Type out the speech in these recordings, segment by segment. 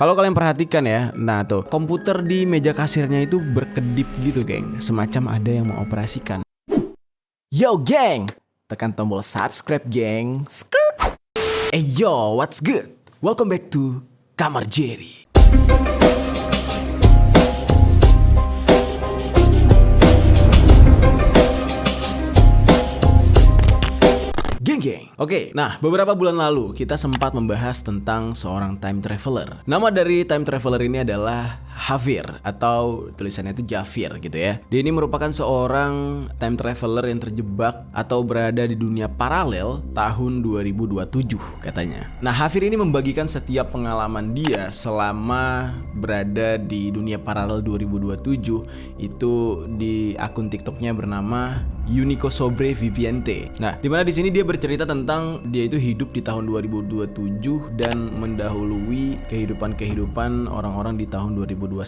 Kalau kalian perhatikan ya, nah tuh komputer di meja kasirnya itu berkedip gitu geng, semacam ada yang mengoperasikan. Yo geng, tekan tombol subscribe geng. Yo, what's good? Welcome back to Kamar Jerry. Geng. Oke, nah beberapa bulan lalu kita sempat membahas tentang seorang time traveler. Nama dari time traveler ini adalah Javier, atau tulisannya itu Javier gitu ya. Dia ini merupakan seorang time traveler yang terjebak atau berada di dunia paralel tahun 2027 katanya. Nah, Javier ini membagikan setiap pengalaman dia selama berada di dunia paralel 2027 itu di akun TikToknya bernama Unico Sobre Viviente. Nah, dimana di sini dia bercerita tentang dia itu hidup di tahun 2027 dan mendahului kehidupan orang-orang di tahun 2021.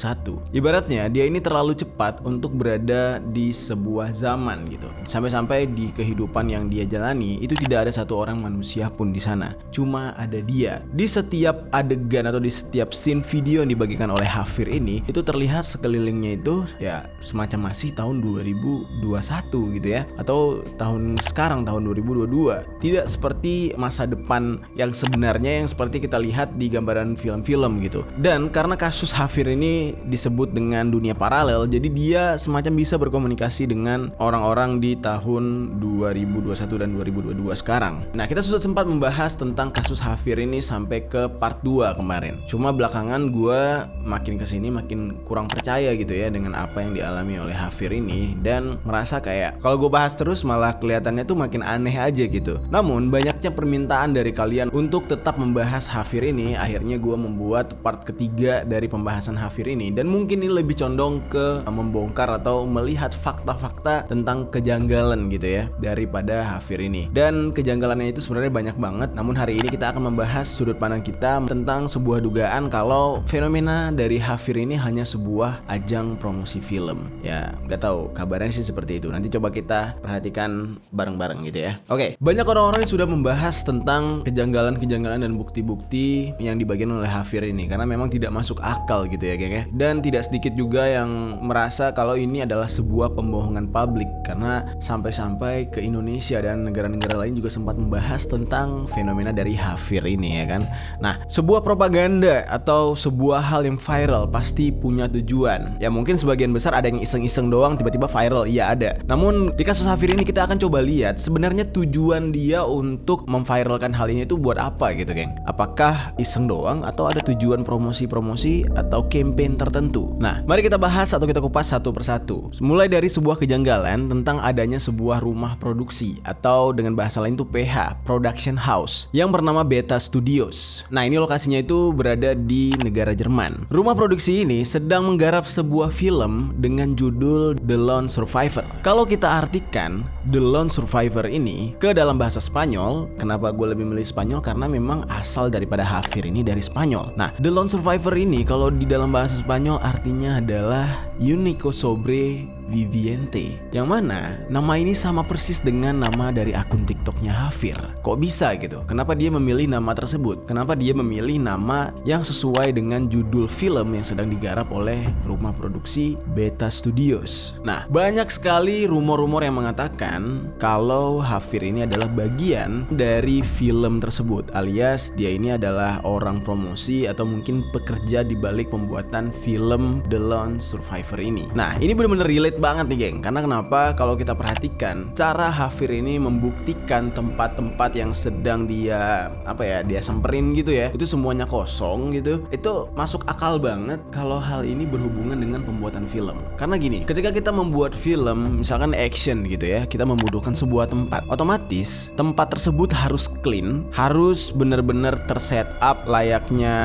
Ibaratnya dia ini terlalu cepat untuk berada di sebuah zaman gitu. Sampai-sampai di kehidupan yang dia jalani itu tidak ada satu orang manusia pun di sana. Cuma ada dia. Di setiap adegan atau di setiap scene video yang dibagikan oleh Javier ini itu terlihat sekelilingnya itu ya semacam masih tahun 2021 gitu ya, atau tahun sekarang tahun 2022. Tidak seperti masa depan yang sebenarnya yang seperti kita lihat di gambaran film-film gitu. Dan karena kasus Javier ini disebut dengan dunia paralel, jadi dia semacam bisa berkomunikasi dengan orang-orang di tahun 2021 dan 2022 sekarang. Nah, kita sudah sempat membahas tentang kasus Javier ini sampai ke part 2 kemarin. Cuma belakangan gue makin kesini makin kurang percaya gitu ya dengan apa yang dialami oleh Javier ini, dan merasa kayak kalau gue bahas terus malah kelihatannya tuh makin aneh aja gitu. Namun banyaknya permintaan dari kalian untuk tetap membahas Javier ini, akhirnya gue membuat part ketiga dari pembahasan Javier ini, dan mungkin ini lebih condong ke membongkar atau melihat fakta-fakta tentang kejanggalan gitu ya daripada Javier ini. Dan kejanggalannya itu sebenarnya banyak banget. Namun hari ini kita akan membahas sudut pandang kita tentang sebuah dugaan kalau fenomena dari Javier ini hanya sebuah ajang promosi film. Ya nggak tahu, kabarnya sih seperti itu. Nanti coba kita perhatikan bareng-bareng gitu ya. Oke, banyak orang-orang yang sudah membahas tentang kejanggalan-kejanggalan dan bukti-bukti yang dibagikan oleh Javier ini, karena memang tidak masuk akal gitu ya geng ya. Dan tidak sedikit juga yang merasa kalau ini adalah sebuah pembohongan publik, karena sampai-sampai ke Indonesia dan negara-negara lain juga sempat membahas tentang fenomena dari Javier ini ya kan. Nah, sebuah propaganda atau sebuah hal yang viral pasti punya tujuan. Ya mungkin sebagian besar ada yang iseng-iseng doang tiba-tiba viral, iya ada. Namun di kasus Javier ini kita akan coba lihat sebenarnya tujuan dia untuk memviralkan hal ini itu buat apa gitu geng. Apakah iseng doang atau ada tujuan promosi-promosi atau campaign tertentu. Nah, mari kita bahas atau kita kupas satu persatu. Mulai dari sebuah kejanggalan tentang adanya sebuah rumah produksi atau dengan bahasa lain itu PH, Production House, yang bernama Beta Studios. Nah, ini lokasinya itu berada di negara Jerman. Rumah produksi ini sedang menggarap sebuah film dengan judul The Lone Survivor. Kalau kita artikan The Lone Survivor ini ke dalam bahasa Spanyol, kenapa gue lebih milih Spanyol? Karena memang asal daripada Javier ini dari Spanyol. Nah, The Lone Survivor ini kalau di dalam bahasa Spanyol artinya adalah Unico Sobre Viviente, yang mana nama ini sama persis dengan nama dari akun TikToknya Javier. Kok bisa gitu? Kenapa dia memilih nama tersebut? Kenapa dia memilih nama yang sesuai dengan judul film yang sedang digarap oleh rumah produksi Beta Studios? Nah, banyak sekali rumor-rumor yang mengatakan kalau Javier ini adalah bagian dari film tersebut, alias dia ini adalah orang promosi atau mungkin pekerja di balik pembuatan film The Lone Survivor ini. Nah, ini benar-benar relate banget nih geng, karena kenapa? Kalau kita perhatikan cara Javier ini membuktikan tempat-tempat yang sedang dia dia samperin gitu ya, itu semuanya kosong gitu, itu masuk akal banget kalau hal ini berhubungan dengan pembuatan film. Karena gini, ketika kita membuat film misalkan action gitu ya, kita membutuhkan sebuah tempat, otomatis tempat tersebut harus clean, harus benar-benar terset up layaknya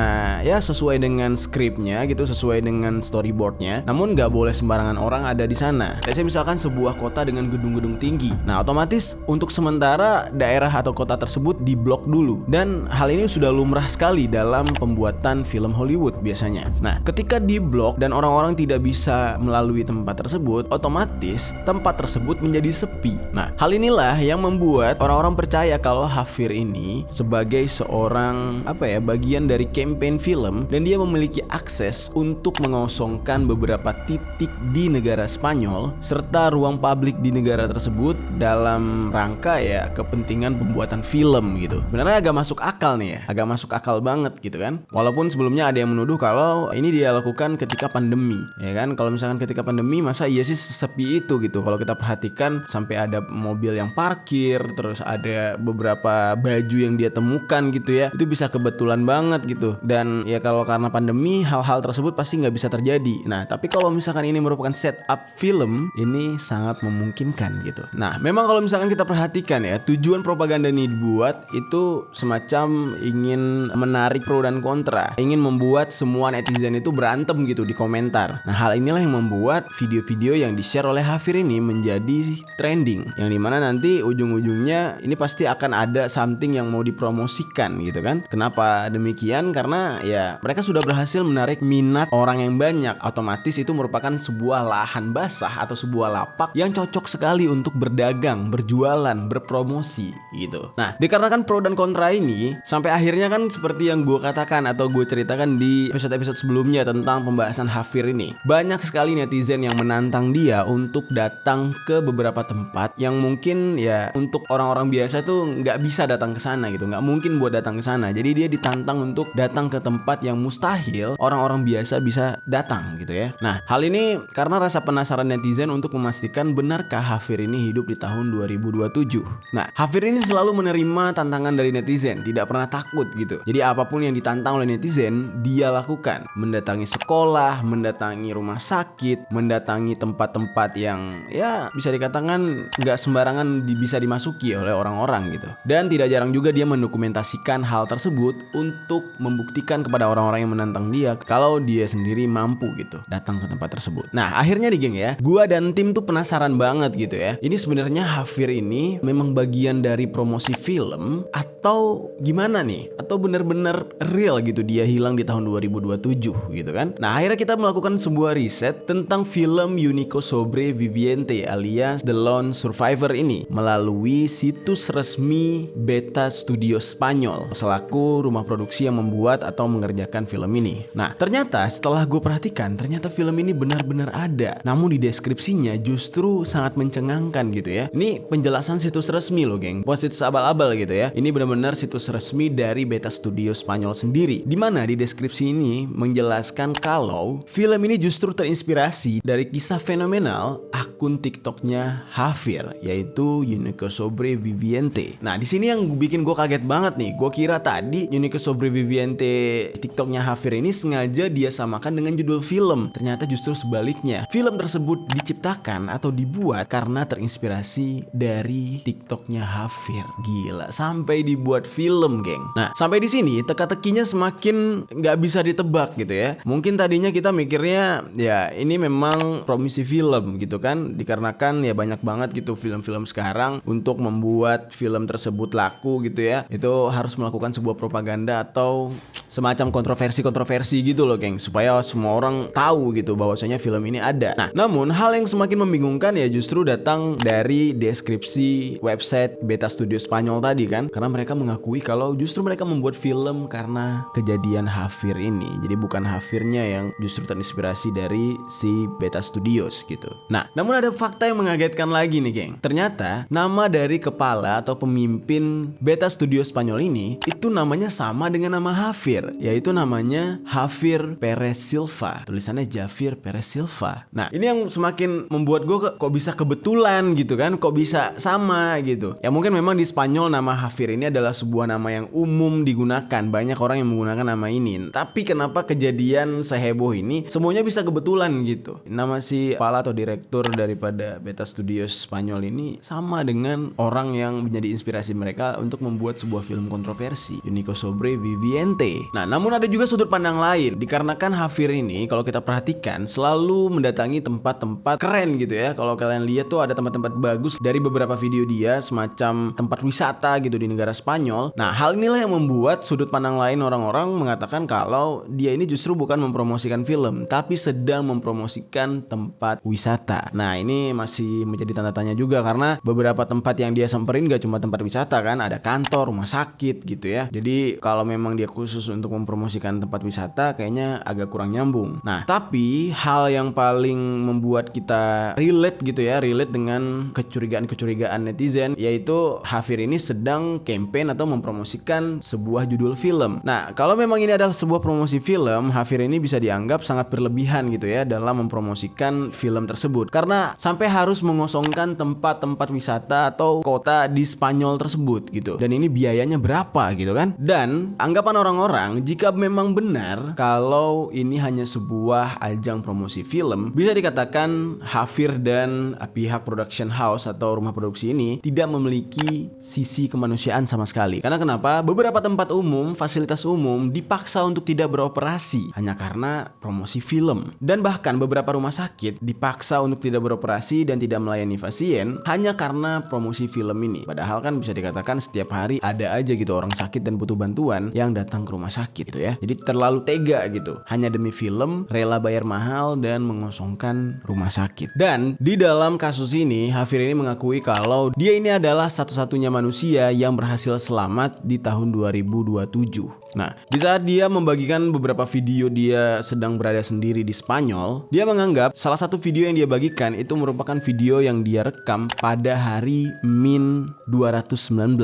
ya sesuai dengan skripnya gitu, sesuai dengan storyboardnya. Namun nggak boleh sembarangan orang ada di sana. Saya misalkan sebuah kota dengan gedung-gedung tinggi. Nah, otomatis untuk sementara daerah atau kota tersebut diblok dulu. Dan hal ini sudah lumrah sekali dalam pembuatan film Hollywood biasanya. Nah, ketika diblok dan orang-orang tidak bisa melalui tempat tersebut, otomatis tempat tersebut menjadi sepi. Nah, hal inilah yang membuat orang-orang percaya kalau Javier Javier ini sebagai seorang bagian dari campaign film, dan dia memiliki akses untuk mengosongkan beberapa titik di negara Spanyol serta ruang publik di negara tersebut dalam rangka kepentingan pembuatan film gitu. Sebenarnya agak masuk akal nih agak masuk akal banget gitu kan. Walaupun sebelumnya ada yang menuduh kalau ini dia lakukan ketika pandemi, ya kan. Kalau misalkan ketika pandemi, masa iya sih sesepi itu gitu. Kalau kita perhatikan sampai ada mobil yang parkir, terus ada beberapa baju yang dia temukan gitu ya. Itu bisa kebetulan banget gitu. Dan ya kalau karena pandemi, hal-hal tersebut pasti nggak bisa terjadi. Nah, tapi kalau misalkan ini merupakan setup film, ini sangat memungkinkan gitu. Nah, memang kalau misalkan kita perhatikan ya, tujuan propaganda ini dibuat itu semacam ingin menarik pro dan kontra, ingin membuat semua netizen itu berantem gitu di komentar. Nah, hal inilah yang membuat video-video yang di-share oleh Javier ini menjadi trending, yang dimana nanti ujung-ujungnya ini pasti akan ada something yang mau dipromosikan gitu kan. Kenapa demikian? Karena ya mereka sudah berhasil menarik minat orang yang banyak. Otomatis itu merupakan sebuah lahan basah atau sebuah lapak yang cocok sekali untuk berdagang, berjualan, berpromosi gitu. Nah, dikarenakan pro dan kontra ini, sampai akhirnya kan seperti yang gue katakan atau gue ceritakan di episode-episode sebelumnya tentang pembahasan Javier ini, banyak sekali netizen yang menantang dia untuk datang ke beberapa tempat yang mungkin ya untuk orang-orang biasa tuh nggak bisa datang ke sana gitu, nggak mungkin buat datang ke sana. Jadi dia ditantang untuk datang ke tempat yang mustahil orang-orang biasa bisa datang gitu ya. Nah, hal ini karena rasa penasaran netizen untuk memastikan benarkah Javier ini hidup di tahun 2027. Nah, Javier ini selalu menerima tantangan dari netizen, tidak pernah takut gitu. Jadi apapun yang ditantang oleh netizen, dia lakukan. Mendatangi sekolah, mendatangi rumah sakit, mendatangi tempat-tempat yang ya bisa dikatakan nggak sembarangan bisa dimasuki oleh orang-orang gitu. Dan tidak jarang juga dia mendokumentasikan hal tersebut untuk membuktikan kepada orang-orang yang menantang dia kalau dia sendiri mampu gitu datang ke tempat tersebut. Nah, akhirnya nih geng ya, gua dan tim tuh penasaran banget gitu ya. Ini sebenarnya Javier ini memang bagian dari promosi film atau gimana nih? Atau benar-benar real gitu dia hilang di tahun 2027 gitu kan. Nah, akhirnya kita melakukan sebuah riset tentang film Unico Sobreviviente alias The Lone Survivor ini melalui situs resmi Beta Studio Spanyol selaku rumah produksi yang membuat atau mengerjakan film ini. Nah, ternyata setelah gue perhatikan, ternyata film ini benar-benar ada. Namun di deskripsinya justru sangat mencengangkan gitu ya. Ini penjelasan situs resmi loh geng, bukan situs abal-abal gitu ya. Ini benar-benar situs resmi dari Beta Studio Spanyol sendiri, dimana di deskripsi ini menjelaskan kalau film ini justru terinspirasi dari kisah fenomenal akun TikToknya Javier, yaitu Unico Sobreviviente. Nah, di sini yang bikin gue kaget banget nih. Gue kira tadi Unico Sobreviviente TikToknya Javier ini sengaja dia samakan dengan judul film. Ternyata justru sebaliknya. Film tersebut diciptakan atau dibuat karena terinspirasi dari TikToknya Javier. Gila, sampai dibuat film, geng. Nah, sampai di sini teka-tekinya semakin nggak bisa ditebak gitu ya. Mungkin tadinya kita mikirnya ya ini memang promosi film gitu kan, dikarenakan ya banyak banget gitu film-film sekarang untuk membuat film tersebut laku gitu ya. Itu harus melakukan sebuah propaganda atau semacam kontroversi gitu loh geng, supaya semua orang tahu gitu bahwasanya film ini ada. Nah, namun hal yang semakin membingungkan ya justru datang dari deskripsi website Beta Studio Spanyol tadi kan, karena mereka mengakui kalau justru mereka membuat film karena kejadian Javier ini. Jadi bukan Javiernya yang justru terinspirasi dari si Beta Studios gitu. Nah, namun ada fakta yang mengagetkan lagi nih geng. Ternyata nama dari kepala atau pemimpin Beta Studio Spanyol ini itu namanya sama dengan nama Javier, yaitu namanya Javier Perez Silva. Tulisannya Javier Perez Silva. Nah, ini yang semakin membuat gue kok bisa kebetulan gitu kan, kok bisa sama gitu. Ya mungkin memang di Spanyol nama Javier ini adalah sebuah nama yang umum digunakan, banyak orang yang menggunakan nama ini. Tapi kenapa kejadian seheboh ini semuanya bisa kebetulan gitu? Nama si kepala atau direktur daripada Beta Studios Spanyol ini sama dengan orang yang menjadi inspirasi mereka untuk membuat sebuah film kontroversi, Unico Sobreviviente. Nah, namun ada juga sudut pandang lain. Dikarenakan Javier ini kalau kita perhatikan selalu mendatangi tempat-tempat keren gitu ya. Kalau kalian lihat tuh ada tempat-tempat bagus dari beberapa video dia, semacam tempat wisata gitu di negara Spanyol. Nah, hal inilah yang membuat sudut pandang lain orang-orang mengatakan kalau dia ini justru bukan mempromosikan film, tapi sedang mempromosikan tempat wisata. Nah, ini masih menjadi tanda tanya juga karena beberapa tempat yang dia samperin gak cuma tempat wisata kan, kan, ada kantor, rumah sakit gitu ya. Jadi kalau memang dia khusus untuk mempromosikan tempat wisata kayaknya agak kurang nyambung. Nah, tapi hal yang paling membuat kita relate gitu ya, relate dengan kecurigaan netizen, yaitu Hafir ini sedang campaign atau mempromosikan sebuah judul film. Nah, kalau memang ini adalah sebuah promosi film, Hafir ini bisa dianggap sangat berlebihan gitu ya dalam mempromosikan film tersebut, karena sampai harus mengosongkan tempat-tempat wisata atau kota di Spanyol tersebut gitu. Dan ini biayanya berapa gitu kan? Dan anggapan orang-orang jika memang benar kalau ini hanya sebuah ajang promosi film, bisa dikatakan Hafir dan pihak production house atau rumah produksi ini tidak memiliki sisi kemanusiaan sama sekali. Karena kenapa? Beberapa tempat umum, fasilitas umum dipaksa untuk tidak beroperasi hanya karena promosi film. Dan bahkan beberapa rumah sakit dipaksa untuk tidak beroperasi dan tidak melayani pasien hanya karena promosi film ini. Padahal kan bisa dikatakan setiap hari ada aja gitu orang sakit dan butuh bantuan yang datang ke rumah sakit gitu ya. Jadi terlalu tega gitu. Hanya demi film, rela bayar mahal dan mengosongkan rumah sakit. Dan di dalam kasus ini, Hafir ini mengakui kalau dia ini adalah satu-satunya manusia yang berhasil selamat di tahun 2027. Nah, di saat dia membagikan beberapa video dia sedang berada sendiri di Spanyol, dia menganggap salah satu video yang dia bagikan itu merupakan video yang dia rekam pada hari Min 219.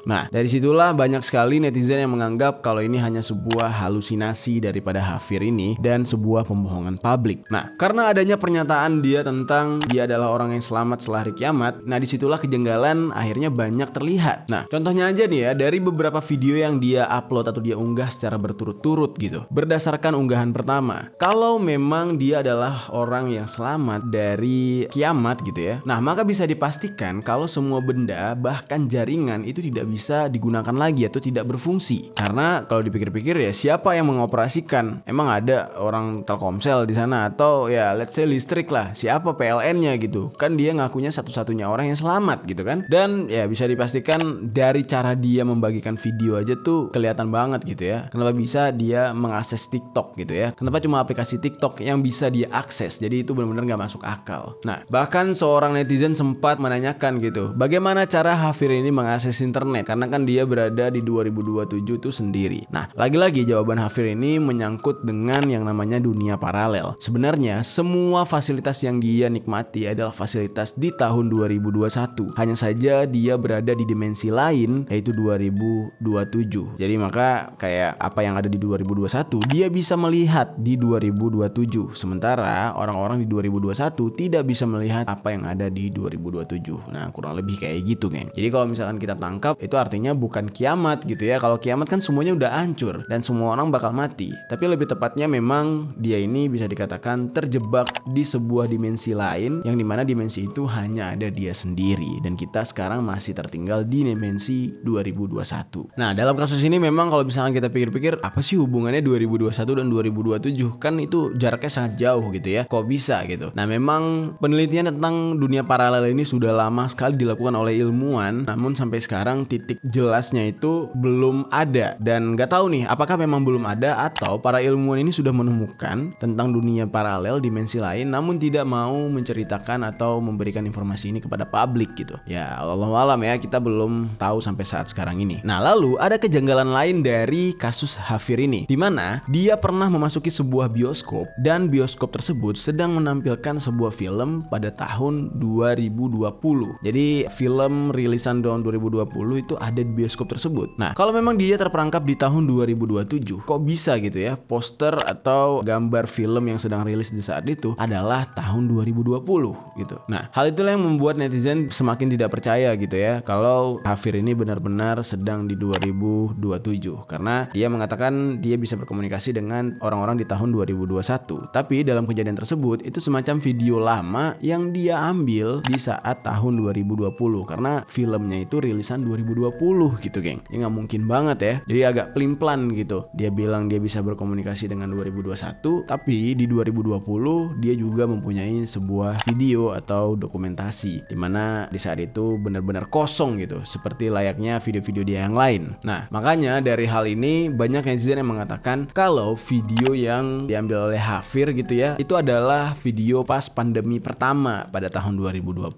Nah, dari situlah banyak sekali netizen yang menganggap kalau ini hanya sebuah halusinasi daripada Hafir ini dan sebuah pembohongan publik. Nah, karena adanya pernyataan dia tentang dia adalah orang yang selamat setelah hari kiamat, nah disitulah kejanggalan akhirnya banyak terlihat. Nah, contohnya aja nih ya, dari beberapa video yang dia upload atau dia unggah secara berturut-turut gitu. Berdasarkan unggahan pertama, kalau memang dia adalah orang yang selamat dari kiamat gitu ya, nah maka bisa dipastikan kalau semua benda bahkan jaringan itu tidak bisa digunakan lagi atau tidak berfungsi. Karena kalau dipikir-pikir ya, siapa yang mengoperasikan? Emang ada orang Telkomsel di sana atau ya let's say listrik lah, siapa PLN-nya gitu. Kan dia ngakunya satu-satunya orang yang selamat gitu kan. Dan ya bisa dipastikan dari cara dia membagikan video aja tuh kelihatan banget gitu ya. Kenapa bisa dia mengakses TikTok gitu ya? Kenapa cuma aplikasi TikTok yang bisa dia akses? Jadi itu benar-benar nggak masuk akal. Nah, bahkan seorang netizen sempat menanyakan gitu, bagaimana cara Hafir ini mengakses internet? Karena kan dia berada di 2027 itu sendiri. Nah, lagi-lagi jawaban Hafir ini menyangkut dengan yang namanya dunia paralel. Sebenarnya semua fasilitas yang dia nikmati adalah fasilitas di tahun 2021. Hanya saja dia berada di dimensi lain, yaitu 2027. Jadi maka kayak apa yang ada di 2021 dia bisa melihat di 2027, sementara orang-orang di 2021 tidak bisa melihat apa yang ada di 2027. Nah, kurang lebih kayak gitu, geng. Jadi kalau misalkan kita tangkap, itu artinya bukan kiamat gitu ya. Kalau kiamat kan semuanya udah hancur dan semua orang bakal mati. Tapi lebih tepatnya memang dia ini bisa dikatakan terjebak di sebuah dimensi lain, yang dimana dimensi itu hanya ada dia sendiri, dan kita sekarang masih tertinggal di dimensi 2021. Nah, dalam kasus ini memang kalau misalkan kita pikir-pikir, apa sih hubungannya 2021 dan 2027? Kan itu jaraknya sangat jauh gitu ya. Kok bisa gitu? Nah, memang penelitian tentang dunia paralel ini sudah lama sekali dilakukan oleh ilmuwan, namun sampai sekarang titik jelasnya itu belum ada. Dan nggak tahu nih, apakah memang belum ada atau para ilmuwan ini sudah menemukan tentang dunia paralel, dimensi lain, namun tidak mau menceritakan atau memberikan informasi ini kepada publik gitu. Ya, Allahualam ya, kita belum tahu sampai saat sekarang ini. Nah, lalu ada kejanggalan lain dari kasus Hafir ini, di mana dia pernah memasuki sebuah bioskop dan bioskop tersebut sedang menampilkan sebuah film pada tahun 2020. Jadi film rilisan tahun 2020 itu ada di bioskop tersebut. Nah, kalau memang dia terperangkap di tahun 2027, kok bisa gitu ya poster atau gambar film yang sedang rilis di saat itu adalah tahun 2020 gitu. Nah, hal itulah yang membuat netizen semakin tidak percaya gitu ya kalau Hafir ini benar-benar sedang di 2027, karena dia mengatakan dia bisa berkomunikasi dengan orang-orang di tahun 2021. Tapi dalam kejadian tersebut itu semacam video lama yang dia ambil di saat tahun 2020, karena filmnya itu rilisan 2020 gitu, geng. Ya nggak mungkin banget ya. Jadi agak pelin-pelan gitu. Dia bilang dia bisa berkomunikasi dengan 2021, tapi di 2020 dia juga mempunyai sebuah video atau dokumentasi di mana di saat itu benar-benar kosong gitu, seperti layaknya video-video dia yang lain. Nah, makanya dari hal ini banyak netizen yang mengatakan kalau video yang diambil oleh Hafir gitu ya, itu adalah video pas pandemi pertama pada tahun 2020.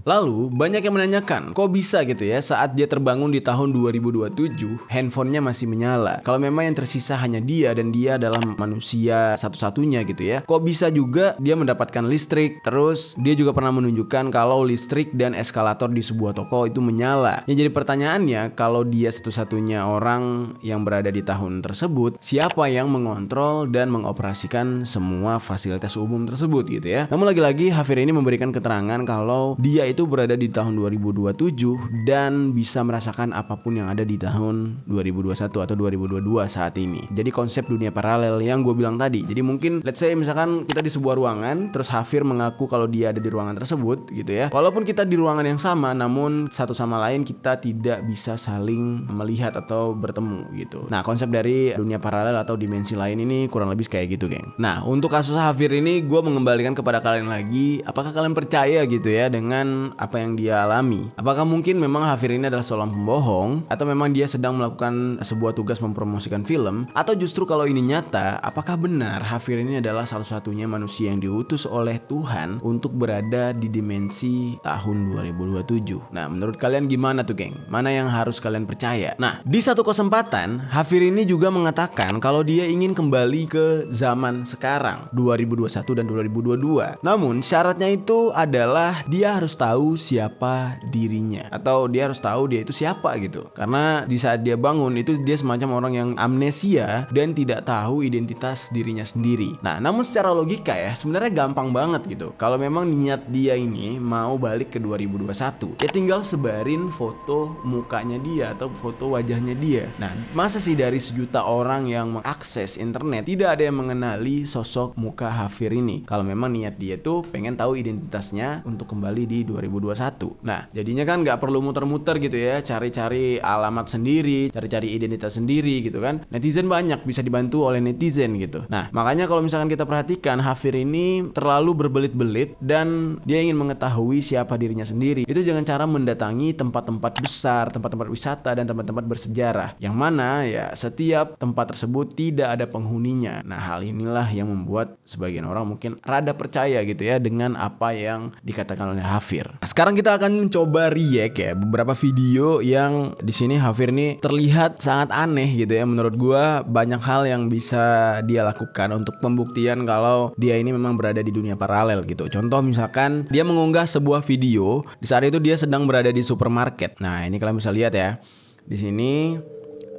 Lalu banyak yang menanyakan, kok bisa gitu ya saat saat dia terbangun di tahun 2027, handphonenya masih menyala. Kalau memang yang tersisa hanya dia dan dia adalah manusia satu-satunya gitu ya, kok bisa juga dia mendapatkan listrik? Terus dia juga pernah menunjukkan kalau listrik dan eskalator di sebuah toko itu menyala. Yang jadi pertanyaannya, kalau dia satu-satunya orang yang berada di tahun tersebut, siapa yang mengontrol dan mengoperasikan semua fasilitas umum tersebut gitu ya? Namun lagi-lagi Hafir ini memberikan keterangan kalau dia itu berada di tahun 2027 dan bisa merasakan apapun yang ada di tahun 2021 atau 2022 saat ini. Jadi konsep dunia paralel yang gue bilang tadi. Jadi mungkin let's say misalkan kita di sebuah ruangan, terus Hafir mengaku kalau dia ada di ruangan tersebut gitu ya. Walaupun kita di ruangan yang sama, namun satu sama lain kita tidak bisa saling melihat atau bertemu gitu. Nah, konsep dari dunia paralel atau dimensi lain ini kurang lebih kayak gitu, geng. Nah, untuk kasus Hafir ini gue mengembalikan kepada kalian lagi, apakah kalian percaya gitu ya dengan apa yang dia alami? Apakah mungkin memang Hafir ini adalah seorang pembohong, atau memang dia sedang melakukan sebuah tugas mempromosikan film, atau justru kalau ini nyata, apakah benar Hafir ini adalah salah satunya manusia yang diutus oleh Tuhan untuk berada di dimensi tahun 2027? Nah, menurut kalian gimana tuh, geng? Mana yang harus kalian percaya? Nah, di satu kesempatan Hafir ini juga mengatakan kalau dia ingin kembali ke zaman sekarang 2021 dan 2022. Namun syaratnya itu adalah dia harus tahu siapa dirinya, atau dia harus tahu dia itu siapa gitu. Karena di saat dia bangun itu dia semacam orang yang amnesia dan tidak tahu identitas dirinya sendiri. Nah, namun secara logika ya sebenarnya gampang banget gitu. Kalau memang niat dia ini mau balik ke 2021, ya tinggal sebarin foto mukanya dia atau foto wajahnya dia. Nah, masa sih dari sejuta orang yang mengakses internet tidak ada yang mengenali sosok muka Hafir ini? Kalau memang niat dia tuh pengen tahu identitasnya untuk kembali di 2021. Nah, jadinya kan nggak perlu muter-muter gitu ya, cari-cari alamat sendiri, cari-cari identitas sendiri gitu kan. Netizen banyak, bisa dibantu oleh netizen gitu. Nah, makanya kalau misalkan kita perhatikan Hafir ini terlalu berbelit-belit dan dia ingin mengetahui siapa dirinya sendiri, itu dengan cara mendatangi tempat-tempat besar, tempat-tempat wisata dan tempat-tempat bersejarah, yang mana ya setiap tempat tersebut tidak ada penghuninya. Nah, hal inilah yang membuat sebagian orang mungkin rada percaya gitu ya dengan apa yang dikatakan oleh Hafir. Nah, sekarang kita akan coba react ya beberapa video yang di sini Hafir ini terlihat sangat aneh gitu ya. Menurut gua banyak hal yang bisa dia lakukan untuk pembuktian kalau dia ini memang berada di dunia paralel gitu. Contoh misalkan dia mengunggah sebuah video di saat itu dia sedang berada di supermarket. Nah, ini kalian bisa lihat ya. Di sini.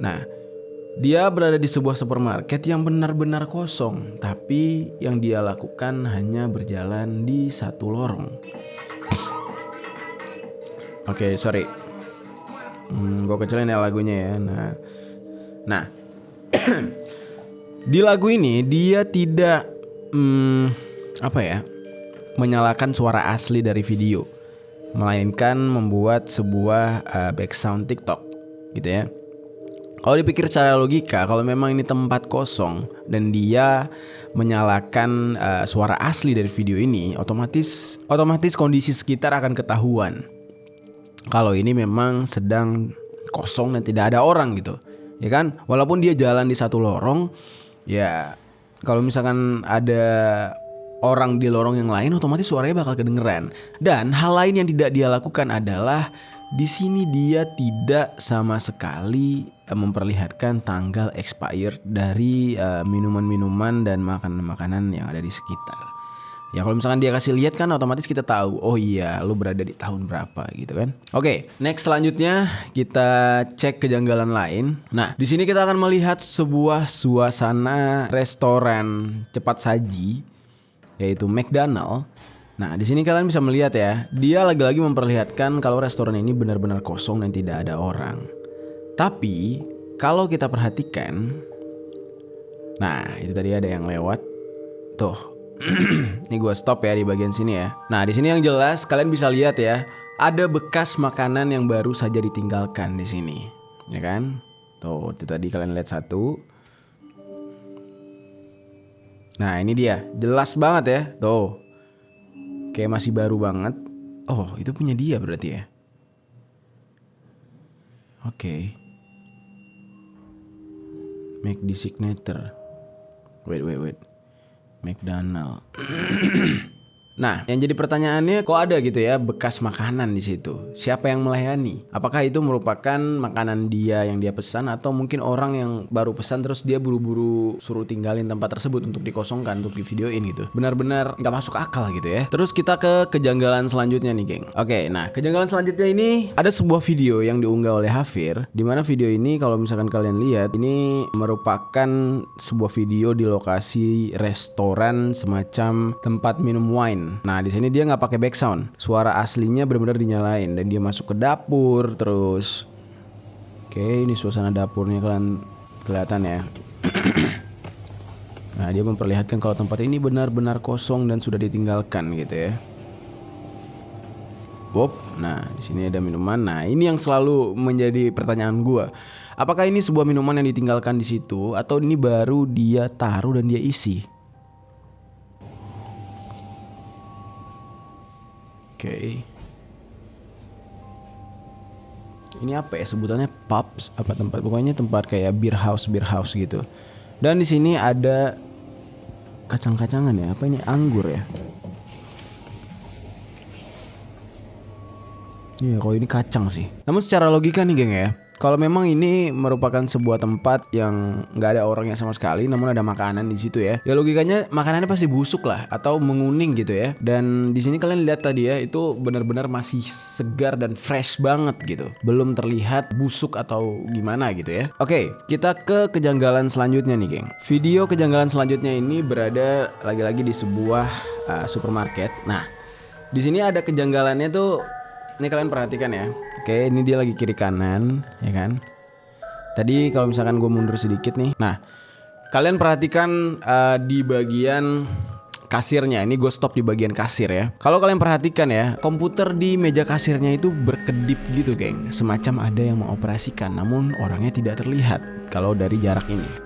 Nah, dia berada di sebuah supermarket yang benar-benar kosong, tapi yang dia lakukan hanya berjalan di satu lorong. Oke, sorry. Gue kecilin ya lagunya ya. Nah, di lagu ini dia tidak menyalakan suara asli dari video, melainkan membuat sebuah background TikTok gitu ya. Kalau dipikir secara logika, kalau memang ini tempat kosong dan dia menyalakan suara asli dari video ini, otomatis kondisi sekitar akan ketahuan kalau ini memang sedang kosong dan tidak ada orang gitu, ya kan? Walaupun dia jalan di satu lorong, ya kalau misalkan ada orang di lorong yang lain, otomatis suaranya bakal kedengeran. Dan hal lain yang tidak dia lakukan adalah di sini dia tidak sama sekali memperlihatkan tanggal expired dari minuman-minuman dan makanan-makanan yang ada di sekitar. Ya kalau misalkan dia kasih lihat kan otomatis kita tahu, oh iya lu berada di tahun berapa gitu kan. Oke, next selanjutnya kita cek kejanggalan lain. Nah, di sini kita akan melihat sebuah suasana restoran cepat saji yaitu McDonald. Nah, di sini kalian bisa melihat ya, dia lagi-lagi memperlihatkan kalau restoran ini benar-benar kosong dan tidak ada orang. Tapi kalau kita perhatikan, nah itu tadi ada yang lewat. Tuh. Ini gue stop ya di bagian sini ya. Nah, di sini yang jelas kalian bisa lihat ya, ada bekas makanan yang baru saja ditinggalkan di sini. Ya kan? Tuh, itu tadi kalian lihat satu. Nah, ini dia. Jelas banget ya. Tuh. Kayak masih baru banget. Oh, itu punya dia berarti ya. Oke. Make the signature. Wait. McDonald. Nah, yang jadi pertanyaannya kok ada gitu ya bekas makanan di situ? Siapa yang melayani? Apakah itu merupakan makanan dia yang dia pesan atau mungkin orang yang baru pesan terus dia buru-buru suruh tinggalin tempat tersebut untuk dikosongkan, untuk divideoin gitu. Benar-benar nggak masuk akal gitu ya. Terus kita ke kejanggalan selanjutnya nih, geng. Oke, nah kejanggalan selanjutnya ini ada sebuah video yang diunggah oleh Hafir, di mana video ini kalau misalkan kalian lihat ini merupakan sebuah video di lokasi restoran semacam tempat minum wine. Nah, di sini dia nggak pakai background, suara aslinya benar-benar dinyalain dan dia masuk ke dapur terus. Oke, ini suasana dapurnya kalian kelihatan ya. Nah, dia memperlihatkan kalau tempat ini benar-benar kosong dan sudah ditinggalkan gitu ya. Wop, nah di sini ada minuman. Nah, ini yang selalu menjadi pertanyaan gua. Apakah ini sebuah minuman yang ditinggalkan di situ atau ini baru dia taruh dan dia isi? Oke. Ini apa ya sebutannya, pubs apa tempat, pokoknya tempat kayak beer house gitu. Dan di sini ada kacang-kacangan ya, apa ini, anggur ya? Iya, kalau ini kacang sih. Namun secara logika nih, geng ya, kalau memang ini merupakan sebuah tempat yang nggak ada orangnya sama sekali, namun ada makanan di situ ya, ya logikanya makanannya pasti busuk lah atau menguning gitu ya. Dan di sini kalian lihat tadi ya, itu benar-benar masih segar dan fresh banget gitu, belum terlihat busuk atau gimana gitu ya. Oke, kita ke kejanggalan selanjutnya nih, geng. Video kejanggalan selanjutnya ini berada lagi-lagi di sebuah supermarket. Nah, di sini ada kejanggalannya tuh. Ini kalian perhatikan ya. Oke, ini dia lagi kiri kanan, ya kan? Tadi kalau misalkan gue mundur sedikit nih. Nah, kalian perhatikan di bagian kasirnya. Ini gue stop di bagian kasir ya. Kalau kalian perhatikan ya, komputer di meja kasirnya itu berkedip gitu, geng. Semacam ada yang mengoperasikan, namun orangnya tidak terlihat kalau dari jarak ini.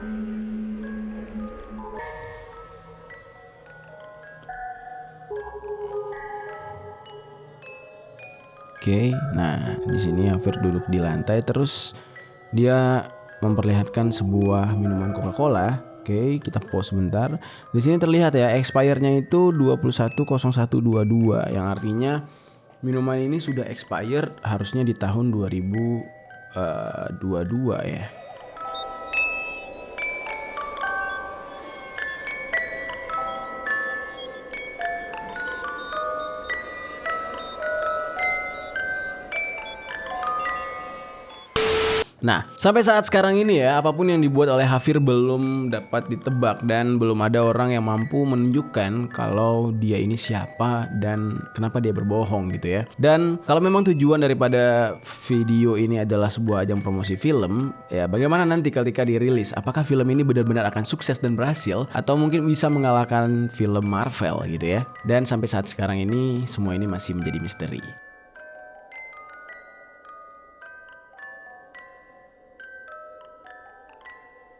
Oke, nah di sini Hafir duduk di lantai terus dia memperlihatkan sebuah minuman Coca-Cola. Oke, kita pause sebentar. Di sini terlihat ya expire-nya itu 210122 yang artinya minuman ini sudah expired harusnya di tahun 2022 ya. Nah, sampai saat sekarang ini ya, apapun yang dibuat oleh Hafir belum dapat ditebak dan belum ada orang yang mampu menunjukkan kalau dia ini siapa dan kenapa dia berbohong gitu ya. Dan kalau memang tujuan daripada video ini adalah sebuah ajang promosi film, ya bagaimana nanti ketika dirilis? Apakah film ini benar-benar akan sukses dan berhasil atau mungkin bisa mengalahkan film Marvel gitu ya? Dan sampai saat sekarang ini semua ini masih menjadi misteri.